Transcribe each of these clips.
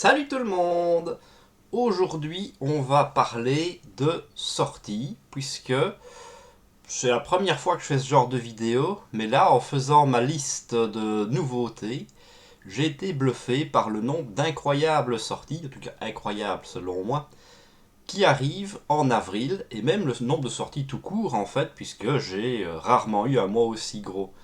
Salut tout le monde! Aujourd'hui, on va parler de sorties, puisque c'est la première fois que je fais ce genre de vidéo, mais là, en faisant ma liste de nouveautés, j'ai été bluffé par le nombre d'incroyables sorties, en tout cas incroyables selon moi, qui arrivent en avril, et même le nombre de sorties tout court en fait, puisque j'ai rarement eu un mois aussi gros.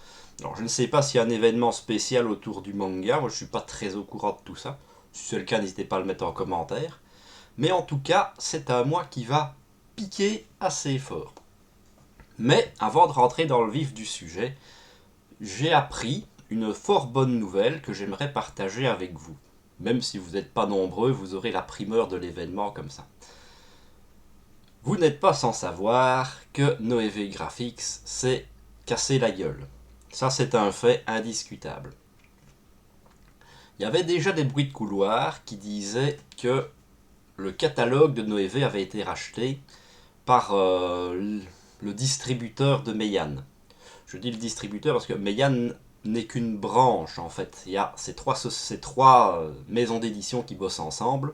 Alors je ne sais pas s'il y a un événement spécial autour du manga, moi je suis pas très au courant de tout ça. Si c'est le cas, n'hésitez pas à le mettre en commentaire. Mais en tout cas, c'est un mois qui va piquer assez fort. Mais avant de rentrer dans le vif du sujet, j'ai appris une fort bonne nouvelle que j'aimerais partager avec vous. Même si vous n'êtes pas nombreux, vous aurez la primeur de l'événement comme ça. Vous n'êtes pas sans savoir que Noévé Graphics s'est cassé la gueule. Ça, c'est un fait indiscutable. Il y avait déjà des bruits de couloir qui disaient que le catalogue de Noévé avait été racheté par le distributeur de Meian. Je dis le distributeur parce que Meian n'est qu'une branche en fait. Il y a ces trois maisons d'édition qui bossent ensemble.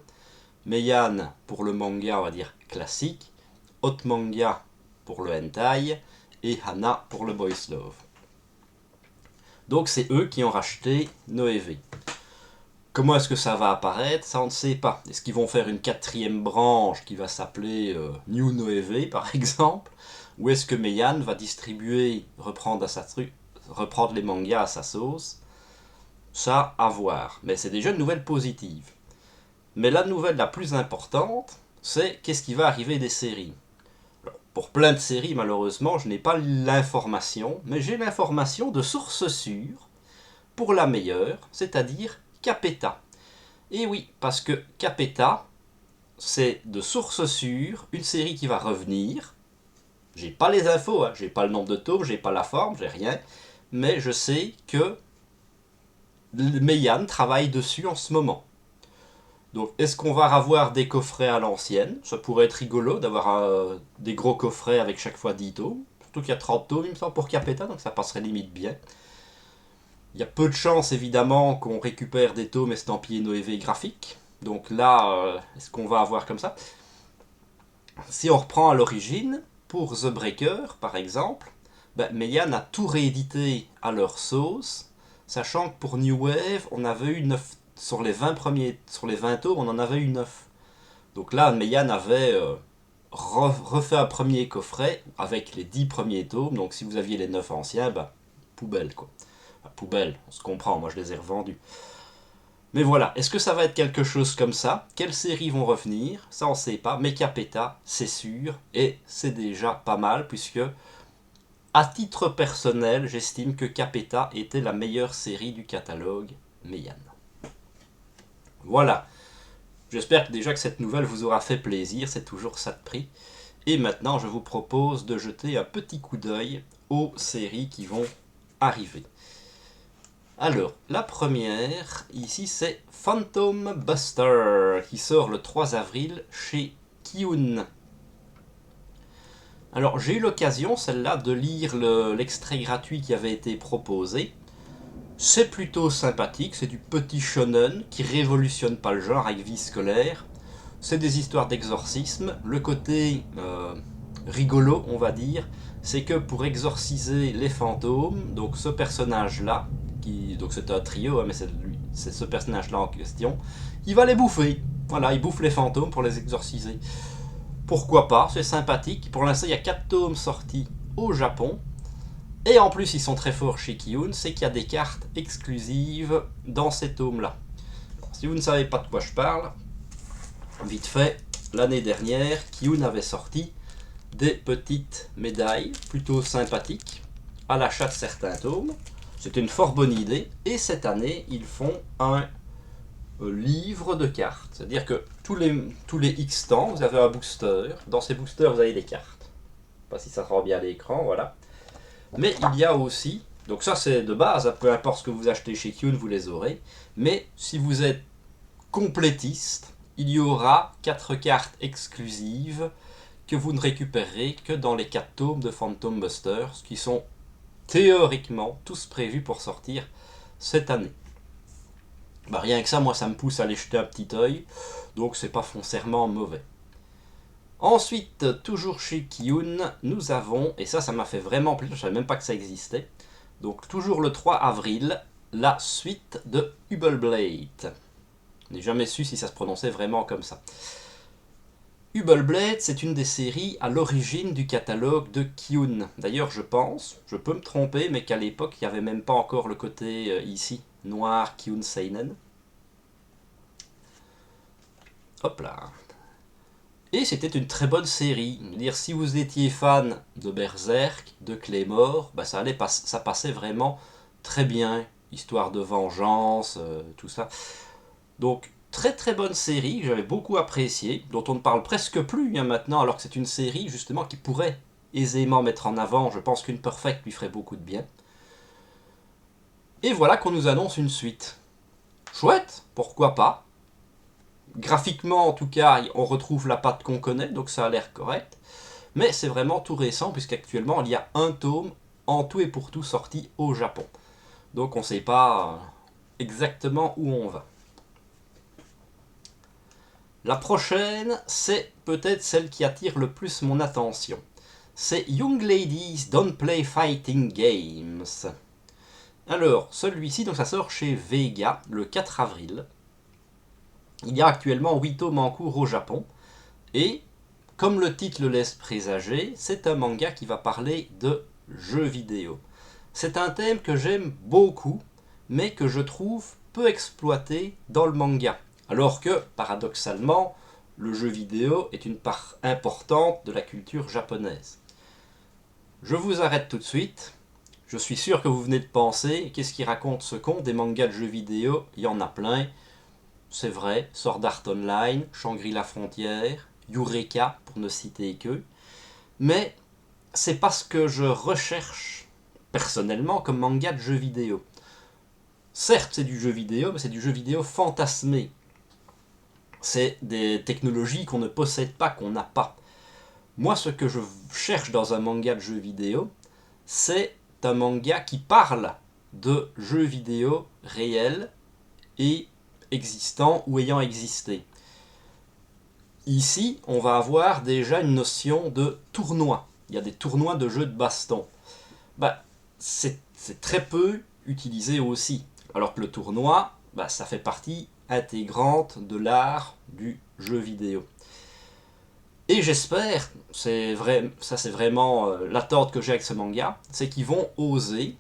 Meian pour le manga, on va dire classique, Hot Manga pour le hentai et Hana pour le boys love. Donc c'est eux qui ont racheté Noévé. Comment est-ce que ça va apparaître? Ça, on ne sait pas. Est-ce qu'ils vont faire une quatrième branche qui va s'appeler New Noévé, par exemple? Ou est-ce que Meian va distribuer, reprendre les mangas à sa sauce? Ça, à voir. Mais c'est déjà une nouvelle positive. Mais la nouvelle la plus importante, c'est qu'est-ce qui va arriver des séries. Alors, pour plein de séries, malheureusement, je n'ai pas l'information, mais j'ai l'information de sources sûres, pour la meilleure, c'est-à-dire Capeta. Et oui, parce que Capeta, c'est de source sûre, une série qui va revenir. J'ai pas les infos, hein, j'ai pas le nombre de tomes, j'ai pas la forme, j'ai rien, mais je sais que Meian travaille dessus en ce moment. Donc est-ce qu'on va avoir des coffrets à l'ancienne? Ça pourrait être rigolo d'avoir des gros coffrets avec chaque fois 10 tomes. Surtout qu'il y a 30 tomes, il me semble, pour Capeta, donc ça passerait limite bien. Il y a peu de chances évidemment qu'on récupère des tomes estampillés Noévé graphiques. Donc là, est-ce qu'on va avoir comme ça? Si on reprend à l'origine, pour The Breaker par exemple, Meian a tout réédité à leur sauce, sachant que pour New Wave, on avait eu 9 sur les 20 tomes, on en avait eu 9. Donc là, Meian avait refait un premier coffret avec les 10 premiers tomes, donc si vous aviez les 9 anciens, poubelle quoi. Poubelle, on se comprend, moi je les ai revendus. Mais voilà, est-ce que ça va être quelque chose comme ça? Quelles séries vont revenir? Ça on sait pas, mais Capeta, c'est sûr, et c'est déjà pas mal, puisque à titre personnel, j'estime que Capeta était la meilleure série du catalogue Meian. Voilà, j'espère déjà que cette nouvelle vous aura fait plaisir, c'est toujours ça de prix. Et maintenant, je vous propose de jeter un petit coup d'œil aux séries qui vont arriver. Alors, la première, ici, c'est Phantom Buster, qui sort le 3 avril chez Kiun. Alors, j'ai eu l'occasion, celle-là, de lire l'extrait gratuit qui avait été proposé. C'est plutôt sympathique, c'est du petit shonen qui révolutionne pas le genre avec vie scolaire. C'est des histoires d'exorcisme. Le côté rigolo, on va dire, c'est que pour exorciser les fantômes, donc ce personnage-là, donc c'est un trio, hein, mais c'est ce personnage-là en question, il va les bouffer. Voilà, il bouffe les fantômes pour les exorciser. Pourquoi pas, c'est sympathique. Pour l'instant, il y a 4 tomes sortis au Japon. Et en plus, ils sont très forts chez Kiun, c'est qu'il y a des cartes exclusives dans ces tomes-là. Si vous ne savez pas de quoi je parle, vite fait, l'année dernière, Kiun avait sorti des petites médailles plutôt sympathiques à l'achat de certains tomes. C'était une fort bonne idée. Et cette année, ils font un livre de cartes. C'est-à-dire que tous les X temps, vous avez un booster. Dans ces boosters, vous avez des cartes. Je ne sais pas si ça rend bien à l'écran, voilà. Mais il y a aussi, donc ça c'est de base, peu importe ce que vous achetez chez Kiun, vous les aurez. Mais si vous êtes complétiste, il y aura 4 cartes exclusives que vous ne récupérerez que dans les 4 tomes de Phantom Buster, qui sont théoriquement tous prévus pour sortir cette année. Bah, rien que ça, moi, ça me pousse à aller jeter un petit œil, donc c'est pas foncièrement mauvais. Ensuite, toujours chez Kiyun, nous avons, et ça m'a fait vraiment plaisir, je savais même pas que ça existait, donc toujours le 3 avril, la suite de Hubble Blade. Je n'ai jamais su si ça se prononçait vraiment comme ça. Hubble Blade, c'est une des séries à l'origine du catalogue de Kiyun. D'ailleurs, je pense, je peux me tromper, mais qu'à l'époque, il n'y avait même pas encore le côté ici, noir Kiyun Seinen. Hop là. Et c'était une très bonne série. Je veux dire, si vous étiez fan de Berserk, de Claymore, bah ça passait vraiment très bien. Histoire de vengeance, tout ça. Donc, très très bonne série, que j'avais beaucoup appréciée, dont on ne parle presque plus maintenant, alors que c'est une série justement qui pourrait aisément mettre en avant. Je pense qu'une Perfect lui ferait beaucoup de bien. Et voilà qu'on nous annonce une suite. Chouette, pourquoi pas. Graphiquement, en tout cas, on retrouve la patte qu'on connaît, donc ça a l'air correct. Mais c'est vraiment tout récent, puisqu'actuellement, il y a un tome en tout et pour tout sorti au Japon. Donc on ne sait pas exactement où on va. La prochaine, c'est peut-être celle qui attire le plus mon attention. C'est Young Ladies Don't Play Fighting Games. Alors, celui-ci, donc ça sort chez Vega le 4 avril. Il y a actuellement 8 tomes en cours au Japon. Et, comme le titre le laisse présager, c'est un manga qui va parler de jeux vidéo. C'est un thème que j'aime beaucoup, mais que je trouve peu exploité dans le manga. Alors que, paradoxalement, le jeu vidéo est une part importante de la culture japonaise. Je vous arrête tout de suite. Je suis sûr que vous venez de penser, qu'est-ce qui raconte ce con? Des mangas de jeux vidéo, il y en a plein. C'est vrai, Sword Art Online, Shangri-La Frontière, Eureka, pour ne citer que. Mais c'est pas ce que je recherche personnellement comme manga de jeux vidéo. Certes, c'est du jeu vidéo, mais c'est du jeu vidéo fantasmé. C'est des technologies qu'on ne possède pas, qu'on n'a pas. Moi, ce que je cherche dans un manga de jeux vidéo, c'est un manga qui parle de jeux vidéo réels et existants ou ayant existé. Ici, on va avoir déjà une notion de tournoi. Il y a des tournois de jeux de baston. Bah, c'est très peu utilisé aussi. Alors que le tournoi, bah, ça fait partie intégrante de l'art du jeu vidéo. Et j'espère, ça c'est vraiment l'attente que j'ai avec ce manga, c'est qu'ils vont oser,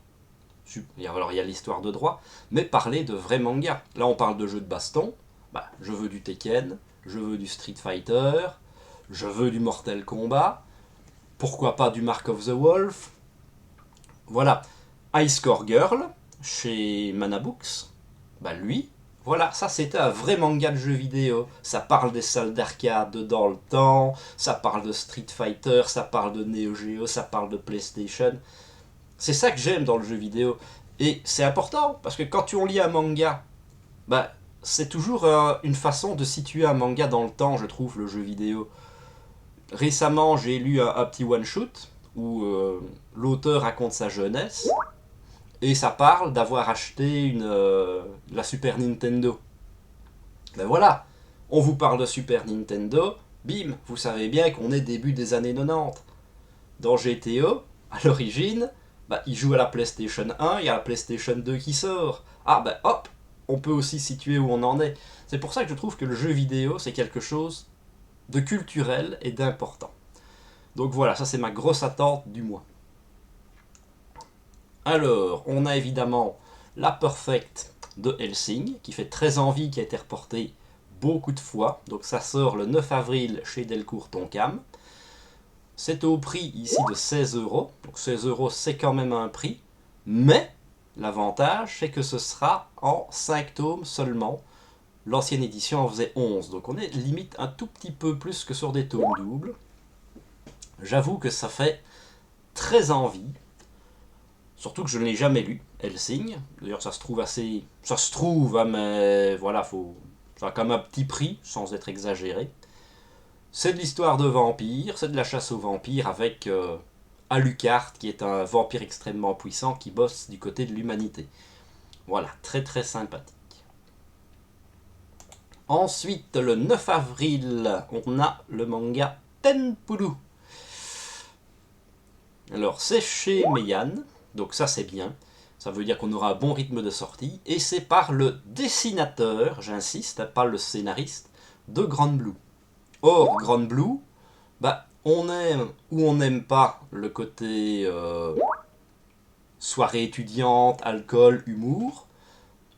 alors il y a l'histoire de droit, mais parler de vrais mangas. Là on parle de jeux de baston, bah, je veux du Tekken, je veux du Street Fighter, je veux du Mortal Kombat, pourquoi pas du Mark of the Wolf. Voilà, High Score Girl, chez Manabooks, bah lui, voilà, ça c'était un vrai manga de jeux vidéo. Ça parle des salles d'arcade dans le temps, ça parle de Street Fighter, ça parle de Neo Geo, ça parle de PlayStation. C'est ça que j'aime dans le jeu vidéo. Et c'est important, parce que quand on lit un manga, bah, c'est toujours une façon de situer un manga dans le temps, je trouve, le jeu vidéo. Récemment, j'ai lu un petit one-shot où l'auteur raconte sa jeunesse. Et ça parle d'avoir acheté la Super Nintendo. Ben voilà, on vous parle de Super Nintendo, bim, vous savez bien qu'on est début des années 90. Dans GTO, à l'origine, bah, il joue à la PlayStation 1, il y a la PlayStation 2 qui sort. Ah ben hop, on peut aussi situer où on en est. C'est pour ça que je trouve que le jeu vidéo, c'est quelque chose de culturel et d'important. Donc voilà, ça c'est ma grosse attente du mois. Alors, on a évidemment la Perfect de Hellsing, qui fait très envie, qui a été reportée beaucoup de fois. Donc ça sort le 9 avril chez Delcourt Tonkam. C'est au prix ici de 16 €. Donc 16 € c'est quand même un prix. Mais l'avantage c'est que ce sera en 5 tomes seulement. L'ancienne édition en faisait 11. Donc on est limite un tout petit peu plus que sur des tomes doubles. J'avoue que ça fait très envie. Surtout que je ne l'ai jamais lu, Hellsing. D'ailleurs, ça se trouve assez. Ça se trouve, hein, mais voilà, ça a quand même un petit prix, sans être exagéré. C'est de l'histoire de vampires, c'est de la chasse aux vampires avec Alucard, qui est un vampire extrêmement puissant qui bosse du côté de l'humanité. Voilà, très très sympathique. Ensuite, le 9 avril, on a le manga Tenpuru. Alors, c'est chez Meian, donc ça c'est bien. Ça veut dire qu'on aura un bon rythme de sortie. Et c'est par le dessinateur, j'insiste, pas le scénariste, de Grand Blue. Or, Grand Blue, bah, on aime ou on n'aime pas le côté soirée étudiante, alcool, humour.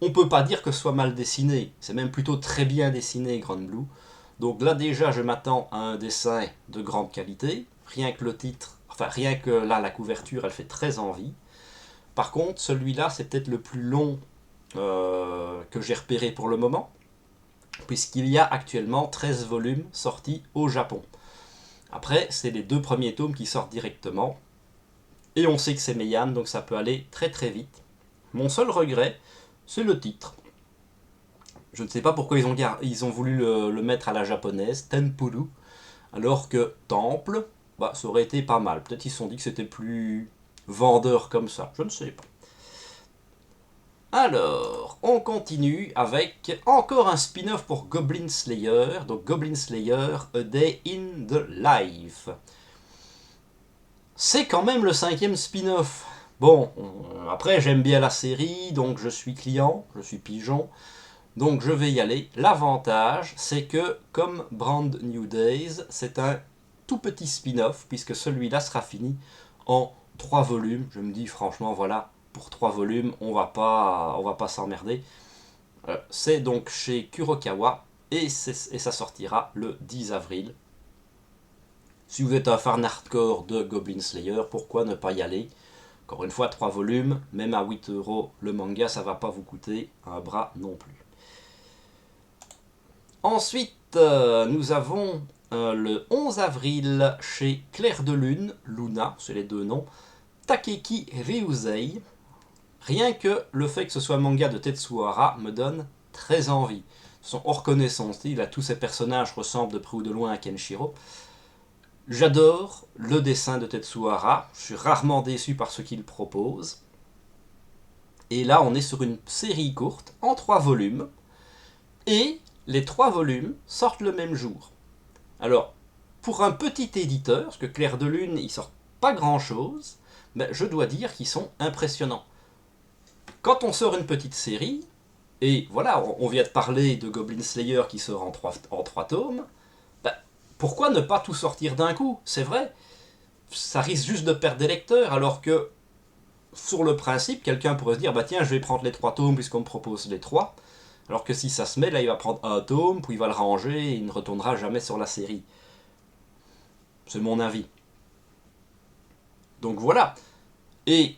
On peut pas dire que ce soit mal dessiné. C'est même plutôt très bien dessiné, Grand Blue. Donc là déjà, je m'attends à un dessin de grande qualité. Rien que le titre, enfin rien que là, la couverture, elle fait très envie. Par contre, celui-là, c'est peut-être le plus long que j'ai repéré pour le moment, puisqu'il y a actuellement 13 volumes sortis au Japon. Après, c'est les 2 premiers tomes qui sortent directement. Et on sait que c'est Meian, donc ça peut aller très très vite. Mon seul regret, c'est le titre. Je ne sais pas pourquoi ils ont voulu le mettre à la japonaise, Tenpuru, alors que Temple, bah, ça aurait été pas mal. Peut-être ils se sont dit que c'était plus vendeur comme ça, je ne sais pas. Alors, on continue avec encore un spin-off pour Goblin Slayer, donc Goblin Slayer, A Day in the Life. C'est quand même le 5e spin-off. Bon, après j'aime bien la série, donc je suis client, je suis pigeon, donc je vais y aller. L'avantage, c'est que comme Brand New Days, c'est un tout petit spin-off, puisque celui-là sera fini en 3 volumes. Je me dis franchement, voilà, pour 3 volumes, on va pas s'emmerder. C'est donc chez Kurokawa, et ça sortira le 10 avril. Si vous êtes un fan hardcore de Goblin Slayer, pourquoi ne pas y aller? Encore une fois, 3 volumes, même à 8 € le manga, ça va pas vous coûter un bras non plus. Ensuite, nous avons le 11 avril chez Clair de Lune, Luna, c'est les 2 noms, Takeki Ryusei. Rien que le fait que ce soit un manga de Tetsuhara me donne très envie. On reconnaît son style, tous ces personnages ressemblent de près ou de loin à Kenshiro. J'adore le dessin de Tetsuhara, je suis rarement déçu par ce qu'il propose. Et là, on est sur une série courte, en 3 volumes, et les 3 volumes sortent le même jour. Alors, pour un petit éditeur, parce que Clair de Lune, ils sortent pas grand-chose, mais je dois dire qu'ils sont impressionnants. Quand on sort une petite série, et voilà, on vient de parler de Goblin Slayer qui sort en 3 tomes, pourquoi ne pas tout sortir d'un coup? C'est vrai, ça risque juste de perdre des lecteurs, alors que sur le principe, quelqu'un pourrait se dire, bah tiens, je vais prendre les 3 tomes puisqu'on me propose les 3. Alors que si ça se met, là, il va prendre un tome, puis il va le ranger, et il ne retournera jamais sur la série. C'est mon avis. Donc voilà. Et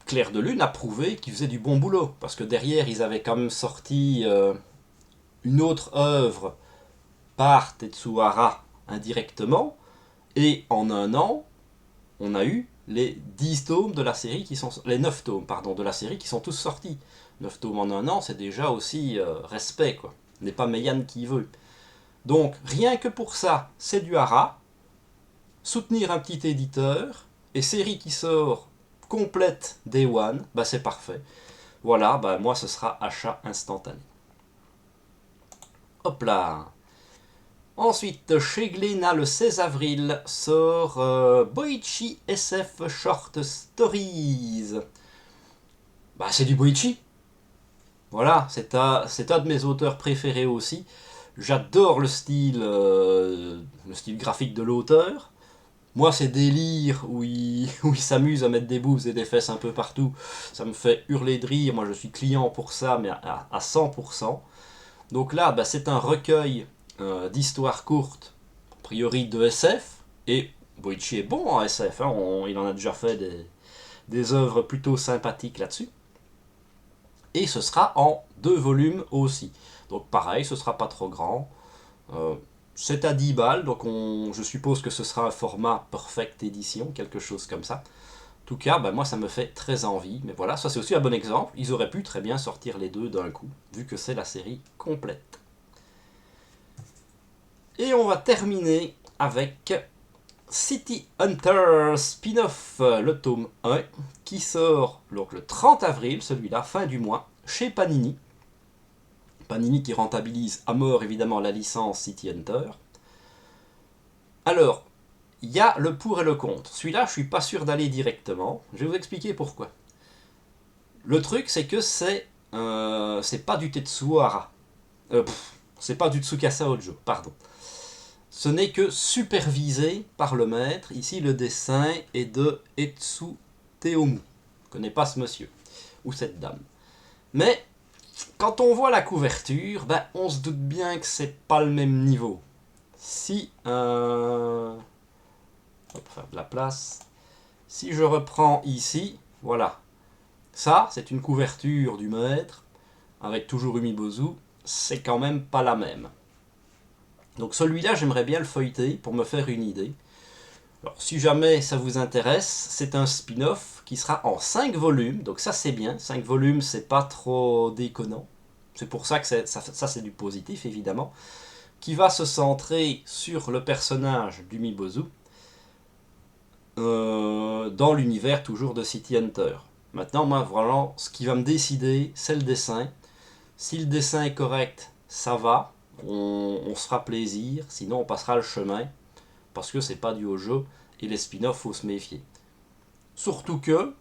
Clair de Lune a prouvé qu'il faisait du bon boulot, parce que derrière, ils avaient quand même sorti une autre œuvre par Tetsuhara indirectement, et en un an, on a eu les 10 tomes de la série qui sont... les 9 tomes, pardon, de la série qui sont tous sortis. 9 tomes en un an, c'est déjà aussi respect, quoi. N'est pas Meian qui veut. Donc, rien que pour ça, c'est du hara. Soutenir un petit éditeur, et série qui sort complète Day One, bah c'est parfait. Voilà, bah moi ce sera achat instantané. Hop là. Ensuite, chez Glénat, le 16 avril, sort Boichi SF Short Stories. Bah, c'est du Boichi. Voilà, c'est un de mes auteurs préférés aussi. J'adore le style graphique de l'auteur. Moi, ces délires où il s'amuse à mettre des boobs et des fesses un peu partout, ça me fait hurler de rire. Moi, je suis client pour ça, mais à 100%. Donc là, bah, c'est un recueil d'histoires courtes, a priori de SF, et Boichi est bon en SF, hein, il en a déjà fait des œuvres plutôt sympathiques là-dessus. Et ce sera en 2 volumes aussi. Donc pareil, ce sera pas trop grand. C'est à 10 balles, donc je suppose que ce sera un format Perfect Edition, quelque chose comme ça. En tout cas, bah, moi ça me fait très envie. Mais voilà, ça c'est aussi un bon exemple. Ils auraient pu très bien sortir les 2 d'un coup, vu que c'est la série complète. Et on va terminer avec City Hunter Spin-off, le tome 1, qui sort donc le 30 avril, celui-là, fin du mois, chez Panini. Panini qui rentabilise à mort évidemment la licence City Hunter. Alors, il y a le pour et le contre. Celui-là, je suis pas sûr d'aller directement. Je vais vous expliquer pourquoi. Le truc, c'est que c'est pas du Tetsuhara. C'est pas du Tsukasa Ojo, pardon. Ce n'est que supervisé par le maître. Ici, le dessin est de Etsu Teomu. Je ne connais pas ce monsieur ou cette dame. Mais quand on voit la couverture, ben, on se doute bien que c'est pas le même niveau. Si on va faire de la place. Si je reprends ici, voilà. Ça, c'est une couverture du maître, avec toujours Umibozu. C'est quand même pas la même. Donc celui-là, j'aimerais bien le feuilleter pour me faire une idée. Alors, si jamais ça vous intéresse, c'est un spin-off qui sera en 5 volumes. Donc ça, c'est bien. 5 volumes, c'est pas trop déconnant. C'est pour ça que ça c'est du positif, évidemment. Qui va se centrer sur le personnage d'Umibozu. Dans l'univers toujours de City Hunter. Maintenant, moi, vraiment, ce qui va me décider, c'est le dessin. Si le dessin est correct, ça va. On se fera plaisir. Sinon, on passera le chemin. Parce que c'est pas du Hojo. Et les spin-offs, faut se méfier. Surtout que,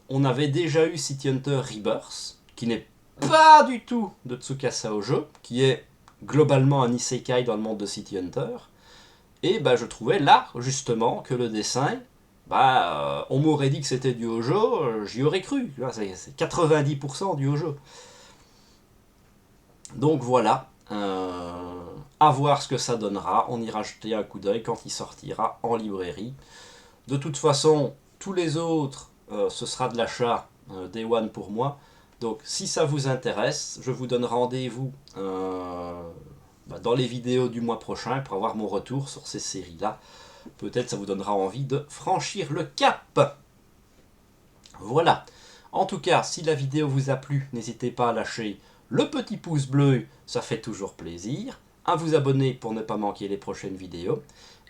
on avait déjà eu City Hunter Rebirth, qui n'est pas du tout de Tsukasa Hojo, qui est globalement un isekai dans le monde de City Hunter. Et bah, je trouvais là, justement, que le dessin, on m'aurait dit que c'était du Hojo, j'y aurais cru. C'est 90% du Hojo. Donc voilà, à voir ce que ça donnera. On ira jeter un coup d'œil quand il sortira en librairie. De toute façon, tous les autres, ce sera de l'achat Day One pour moi. Donc si ça vous intéresse, je vous donne rendez-vous dans les vidéos du mois prochain pour avoir mon retour sur ces séries-là. Peut-être ça vous donnera envie de franchir le cap. Voilà. En tout cas, si la vidéo vous a plu, n'hésitez pas à lâcher le petit pouce bleu, ça fait toujours plaisir. À vous abonner pour ne pas manquer les prochaines vidéos.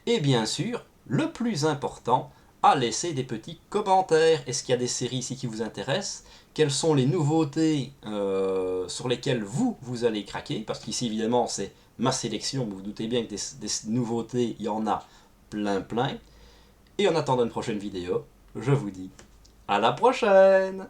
Et bien sûr, le plus important, à laisser des petits commentaires. Est-ce qu'il y a des séries ici qui vous intéressent? Quelles sont les nouveautés sur lesquelles vous allez craquer? Parce qu'ici, évidemment, c'est ma sélection. Vous vous doutez bien que des nouveautés, il y en a plein. Et en attendant une prochaine vidéo, je vous dis à la prochaine!